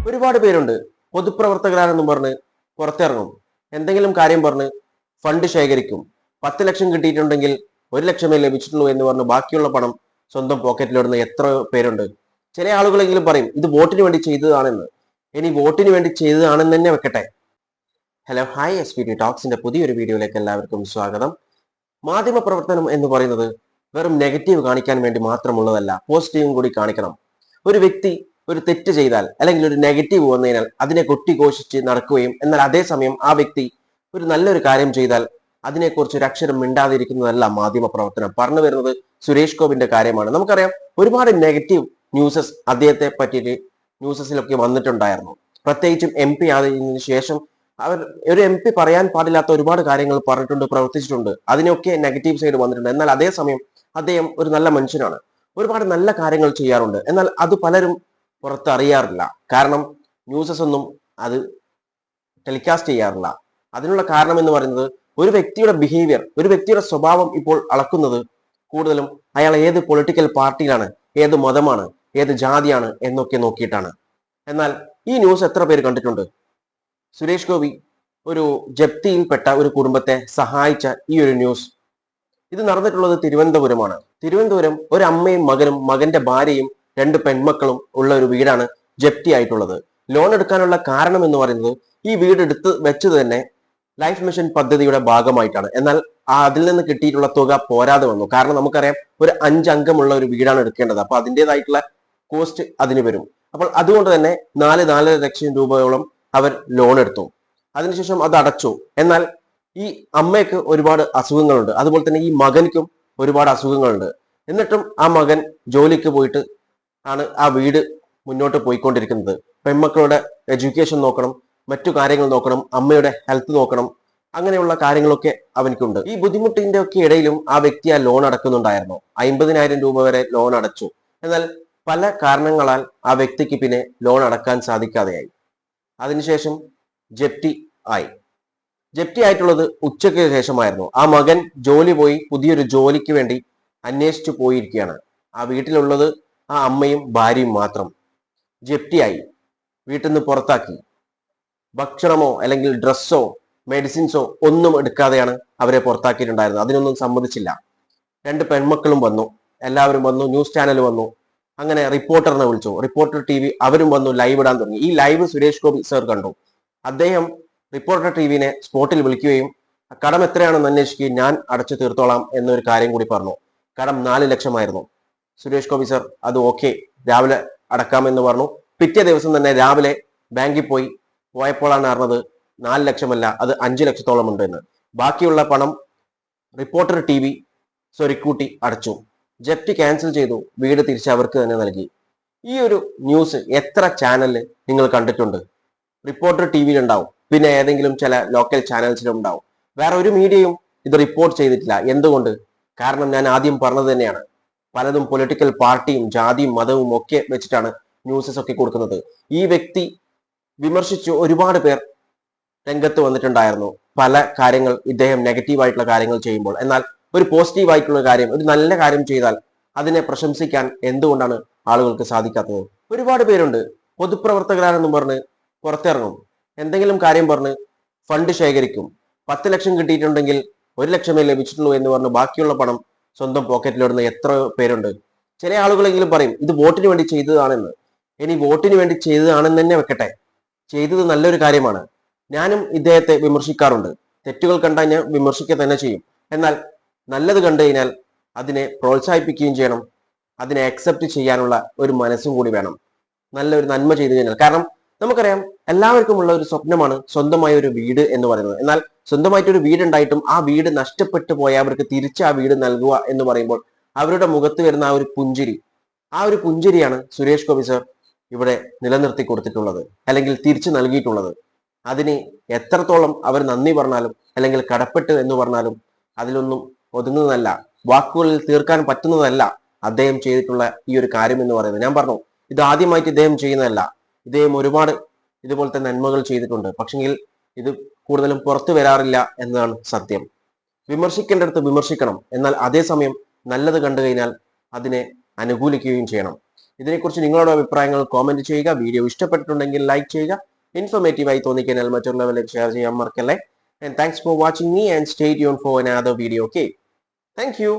ഒരുപാട് പേരുണ്ട്. പൊതുപ്രവർത്തകരാണെന്നും പറഞ്ഞ് പുറത്തിറങ്ങും. എന്തെങ്കിലും കാര്യം പറഞ്ഞ് ഫണ്ട് ശേഖരിക്കും. 10 ലക്ഷം കിട്ടിയിട്ടുണ്ടെങ്കിൽ 1 ലക്ഷമേ ലഭിച്ചിട്ടുള്ളൂ എന്ന് പറഞ്ഞ് ബാക്കിയുള്ള പണം സ്വന്തം പോക്കറ്റിലിടുന്ന എത്ര പേരുണ്ട്. ചില ആളുകളെങ്കിലും പറയും ഇത് വോട്ടിന് വേണ്ടി ചെയ്തതാണെന്ന്. ഇനി വോട്ടിന് വേണ്ടി ചെയ്തതാണെന്ന് തന്നെ വെക്കട്ടെ. ഹലോ ഹായ് SPT ടോക്സിന്റെ പുതിയൊരു വീഡിയോയിലേക്ക് എല്ലാവർക്കും സ്വാഗതം. മാധ്യമ പ്രവർത്തനം എന്ന് പറയുന്നത് വെറും നെഗറ്റീവ് കാണിക്കാൻ വേണ്ടി മാത്രമുള്ളതല്ല, പോസിറ്റീവും കൂടി കാണിക്കണം. ഒരു വ്യക്തി ഒരു തെറ്റ് ചെയ്താൽ അല്ലെങ്കിൽ ഒരു നെഗറ്റീവ് വന്നതിനാൽ അതിനെ കൊട്ടിഘോഷിച്ച് നടക്കുകയും എന്നാൽ അതേസമയം ആ വ്യക്തി ഒരു നല്ലൊരു കാര്യം ചെയ്താൽ അതിനെക്കുറിച്ച് ഒരു അക്ഷരം മിണ്ടാതിരിക്കുന്നതല്ല മാധ്യമ പ്രവർത്തനം. പറഞ്ഞു വരുന്നത് സുരേഷ് ഗോപിന്റെ കാര്യമാണ്. നമുക്കറിയാം ഒരുപാട് നെഗറ്റീവ് ന്യൂസസ് അദ്ദേഹത്തെ പറ്റിയിട്ട് ന്യൂസസിലൊക്കെ വന്നിട്ടുണ്ടായിരുന്നു. പ്രത്യേകിച്ചും MP ആയതിനു ശേഷം അവർ ഒരു MP പറയാൻ പാടില്ലാത്ത ഒരുപാട് കാര്യങ്ങൾ പറഞ്ഞിട്ടുണ്ട്, പ്രവർത്തിച്ചിട്ടുണ്ട്. അതിനൊക്കെ നെഗറ്റീവ് സൈഡ് വന്നിട്ടുണ്ട്. എന്നാൽ അതേസമയം അദ്ദേഹം ഒരു നല്ല മനുഷ്യനാണ്, ഒരുപാട് നല്ല കാര്യങ്ങൾ ചെയ്യാറുണ്ട്. എന്നാൽ അത് പലരും പുറത്ത് അറിയാറില്ല. കാരണം ന്യൂസസ് ഒന്നും അത് ടെലികാസ്റ്റ് ചെയ്യാറില്ല. അതിനുള്ള കാരണം എന്ന് പറയുന്നത് ഒരു വ്യക്തിയുടെ ബിഹേവിയർ, ഒരു വ്യക്തിയുടെ സ്വഭാവം ഇപ്പോൾ അളക്കുന്നത് കൂടുതലും അയാൾ ഏത് പൊളിറ്റിക്കൽ പാർട്ടിയിലാണ്, ഏത് മതമാണ്, ഏത് ജാതിയാണ് എന്നൊക്കെ നോക്കിയിട്ടാണ്. എന്നാൽ ഈ ന്യൂസ് എത്ര പേര് കണ്ടിട്ടുണ്ട്? സുരേഷ് ഗോപി ഒരു ജപ്തിയിൽപ്പെട്ട ഒരു കുടുംബത്തെ സഹായിച്ച ഈ ഒരു ന്യൂസ്, ഇത് നടന്നിട്ടുള്ളത് തിരുവനന്തപുരമാണ്. തിരുവനന്തപുരം ഒരു അമ്മയും മകനും മകന്റെ ഭാര്യയും 2 പെൺമക്കളും ഉള്ള ഒരു വീടാണ് ജപ്തി ആയിട്ടുള്ളത്. ലോൺ എടുക്കാനുള്ള കാരണം എന്ന് പറയുന്നത് ഈ വീട് എടുത്ത് വെച്ചത് തന്നെ ലൈഫ് മിഷൻ പദ്ധതിയുടെ ഭാഗമായിട്ടാണ്. എന്നാൽ അതിൽ നിന്ന് കിട്ടിയിട്ടുള്ള തുക പോരാതെ വന്നു. കാരണം നമുക്കറിയാം ഒരു 5 അംഗമുള്ള ഒരു വീടാണ് എടുക്കേണ്ടത്. അപ്പൊ അതിൻ്റെതായിട്ടുള്ള കോസ്റ്റ് അതിന് വരും. അപ്പോൾ അതുകൊണ്ട് തന്നെ 4-4.5 ലക്ഷം രൂപയോളം അവർ ലോൺ എടുത്തു. അതിനുശേഷം അത് അടച്ചു. എന്നാൽ ഈ അമ്മയ്ക്ക് ഒരുപാട് അസുഖങ്ങളുണ്ട്, അതുപോലെ തന്നെ ഈ മകനിക്കും ഒരുപാട് അസുഖങ്ങളുണ്ട്. എന്നിട്ടും ആ മകൻ ജോലിക്ക് പോയിട്ട് ആണ് ആ വീട് മുന്നോട്ട് പോയിക്കൊണ്ടിരിക്കുന്നത്. പെൺമക്കളുടെ എഡ്യൂക്കേഷൻ നോക്കണം, മറ്റു കാര്യങ്ങൾ നോക്കണം, അമ്മയുടെ ഹെൽത്ത് നോക്കണം, അങ്ങനെയുള്ള കാര്യങ്ങളൊക്കെ അവനക്കുണ്ട്. ഈ ബുദ്ധിമുട്ടിന്റെ ഒക്കെ ഇടയിലും ആ വ്യക്തി ആ ലോൺ അടക്കുന്നുണ്ടായിരുന്നു. 50,000 രൂപ വരെ ലോൺ അടച്ചു. എന്നാൽ പല കാരണങ്ങളാൽ ആ വ്യക്തിക്ക് പിന്നെ ലോൺ അടക്കാൻ സാധിക്കാതെയായി. അതിനുശേഷം ജപ്തി ആയി. ജപ്തി ആയിട്ടുള്ളത് ഉച്ചയ്ക്ക് ശേഷമായിരുന്നു. ആ മകൻ ജോലി പോയി പുതിയൊരു ജോലിക്ക് വേണ്ടി അന്വേഷിച്ചു പോയിരിക്കുകയാണ്. ആ വീട്ടിലുള്ളത് ആ അമ്മയും ഭാര്യയും മാത്രം. ജപ്തിയായി, വീട്ടിൽ നിന്ന് പുറത്താക്കി. ഭക്ഷണമോ അല്ലെങ്കിൽ ഡ്രസ്സോ മെഡിസിൻസോ ഒന്നും എടുക്കാതെയാണ് അവരെ പുറത്താക്കിയിട്ടുണ്ടായിരുന്നത്. അതിനൊന്നും സമ്മതിച്ചില്ല. 2 പെൺമക്കളും വന്നു, എല്ലാവരും വന്നു, ന്യൂസ് ചാനൽ വന്നു. അങ്ങനെ റിപ്പോർട്ടറിനെ വിളിച്ചു. റിപ്പോർട്ടർ TV അവരും വന്നു, ലൈവ് ഇടാൻ തുടങ്ങി. ഈ ലൈവ് സുരേഷ് ഗോപി സർ കണ്ടു. അദ്ദേഹം റിപ്പോർട്ടർ TVനെ സ്പോട്ടിൽ വിളിക്കുകയും കടം എത്രയാണെന്ന് അന്വേഷിക്കുകയും ഞാൻ അടച്ചു തീർത്തോളാം എന്നൊരു കാര്യം കൂടി പറഞ്ഞു. കടം 4 ലക്ഷമായിരുന്നു. സുരേഷ് ഗോപി സർ അത് ഓക്കെ, രാവിലെ അടക്കാമെന്ന് പറഞ്ഞു. പിറ്റേ ദിവസം തന്നെ രാവിലെ ബാങ്കിൽ പോയപ്പോഴാണ് അറിഞ്ഞത് 4 ലക്ഷമല്ല, അത് 5 ലക്ഷത്തോളം ഉണ്ട് എന്ന്. ബാക്കിയുള്ള പണം റിപ്പോർട്ടർ TV സ്വരുക്കൂട്ടി അടച്ചു. ജപ്തി ക്യാൻസൽ ചെയ്തു. വീട് തിരിച്ച് അവർക്ക് തന്നെ നൽകി. ഈ ഒരു ന്യൂസ് എത്ര ചാനലിൽ നിങ്ങൾ കണ്ടിട്ടുണ്ട്? റിപ്പോർട്ടർ TVയിൽ ഉണ്ടാവും, പിന്നെ ഏതെങ്കിലും ചില ലോക്കൽ ചാനൽസിലും ഉണ്ടാവും. വേറെ ഒരു മീഡിയയും ഇത് റിപ്പോർട്ട് ചെയ്തിട്ടില്ല. എന്തുകൊണ്ട്? കാരണം ഞാൻ ആദ്യം പറഞ്ഞത് തന്നെയാണ്, പലതും പൊളിറ്റിക്കൽ പാർട്ടിയും ജാതിയും മതവും ഒക്കെ വെച്ചിട്ടാണ് ന്യൂസസ് ഒക്കെ കൊടുക്കുന്നത്. ഈ വ്യക്തി വിമർശിച്ചു ഒരുപാട് പേർ രംഗത്ത് വന്നിട്ടുണ്ടായിരുന്നു, പല കാര്യങ്ങൾ ഇദ്ദേഹം നെഗറ്റീവായിട്ടുള്ള കാര്യങ്ങൾ ചെയ്യുമ്പോൾ. എന്നാൽ ഒരു പോസിറ്റീവ് ആയിട്ടുള്ള കാര്യം, ഒരു നല്ല കാര്യം ചെയ്താൽ അതിനെ പ്രശംസിക്കാൻ എന്തുകൊണ്ടാണ് ആളുകൾക്ക് സാധിക്കാത്തത്? ഒരുപാട് പേരുണ്ട്. പൊതുപ്രവർത്തകരാണെന്നും പറഞ്ഞ് പുറത്തിറങ്ങും. എന്തെങ്കിലും കാര്യം പറഞ്ഞ് ഫണ്ട് ശേഖരിക്കും. 10 ലക്ഷം കിട്ടിയിട്ടുണ്ടെങ്കിൽ 1 ലക്ഷമേ ലഭിച്ചിട്ടുള്ളൂ എന്ന് പറഞ്ഞ് ബാക്കിയുള്ള പണം സ്വന്തം പോക്കറ്റിലിടുന്ന എത്ര പേരുണ്ട്. ചില ആളുകളെങ്കിലും പറയും ഇത് വോട്ടിന് വേണ്ടി ചെയ്തതാണെന്ന്. ഇനി വോട്ടിന് വേണ്ടി ചെയ്തതാണെന്ന് തന്നെ വെക്കട്ടെ, ചെയ്തത് നല്ലൊരു കാര്യമാണ്. ഞാനും ഇദ്ദേഹത്തെ വിമർശിക്കാറുണ്ട്. തെറ്റുകൾ കണ്ടാൽ ഞാൻ വിമർശിക്കുക തന്നെ ചെയ്യും. എന്നാൽ നല്ലത് കണ്ടു കഴിഞ്ഞാൽ അതിനെ പ്രോത്സാഹിപ്പിക്കുകയും ചെയ്യണം. അതിനെ അക്സെപ്റ്റ് ചെയ്യാനുള്ള ഒരു മനസ്സും കൂടി വേണം, നല്ലൊരു നന്മ ചെയ്തു കഴിഞ്ഞാൽ. കാരണം നമുക്കറിയാം എല്ലാവർക്കും ഉള്ള ഒരു സ്വപ്നമാണ് സ്വന്തമായ ഒരു വീട് എന്ന് പറയുന്നത്. എന്നാൽ സ്വന്തമായിട്ടൊരു വീടുണ്ടായിട്ടും ആ വീട് നഷ്ടപ്പെട്ടു പോയവർക്ക് തിരിച്ച് ആ വീട് നൽകുക എന്ന് പറയുമ്പോൾ അവരുടെ മുഖത്ത് വരുന്ന ആ ഒരു പുഞ്ചിരിയാണ് സുരേഷ് ഗോപി സർ ഇവിടെ നിലനിർത്തി കൊടുത്തിട്ടുള്ളത്, അല്ലെങ്കിൽ തിരിച്ചു നൽകിയിട്ടുള്ളത്. അതിന് എത്രത്തോളം അവർ നന്ദി പറഞ്ഞാലും അല്ലെങ്കിൽ കടപ്പെട്ട് എന്ന് പറഞ്ഞാലും അതിലൊന്നും ഒതുങ്ങുന്നതല്ല, വാക്കുകളിൽ തീർക്കാൻ പറ്റുന്നതല്ല അദ്ദേഹം ചെയ്തിട്ടുള്ള ഈ ഒരു കാര്യം എന്ന് പറയുന്നത്. ഞാൻ പറഞ്ഞു, ഇത് ആദ്യമായിട്ട് ഇദ്ദേഹം ചെയ്യുന്നതല്ല. ഇദ്ദേഹം ഒരുപാട് ഇതുപോലത്തെ നന്മകൾ ചെയ്തിട്ടുണ്ട്. പക്ഷെങ്കിൽ ഇത് കൂടുതലും പുറത്തു വരാറില്ല എന്നതാണ് സത്യം. വിമർശിക്കേണ്ടടുത്ത് വിമർശിക്കണം, എന്നാൽ അതേസമയം നല്ലത് കണ്ടു കഴിഞ്ഞാൽ അതിനെ അനുകൂലിക്കുകയും ചെയ്യണം. ഇതിനെക്കുറിച്ച് നിങ്ങളുടെ അഭിപ്രായങ്ങൾ കോമെന്റ് ചെയ്യുക. വീഡിയോ ഇഷ്ടപ്പെട്ടിട്ടുണ്ടെങ്കിൽ ലൈക്ക് ചെയ്യുക. ഇൻഫോർമേറ്റീവായി തോന്നിക്കഴിഞ്ഞാൽ മറ്റുള്ളവരിലേക്ക് ഷെയർ ചെയ്യാൻ മറക്കല്ലേ. And thanks for watching me and stay tuned for another video. Okay. Thank you.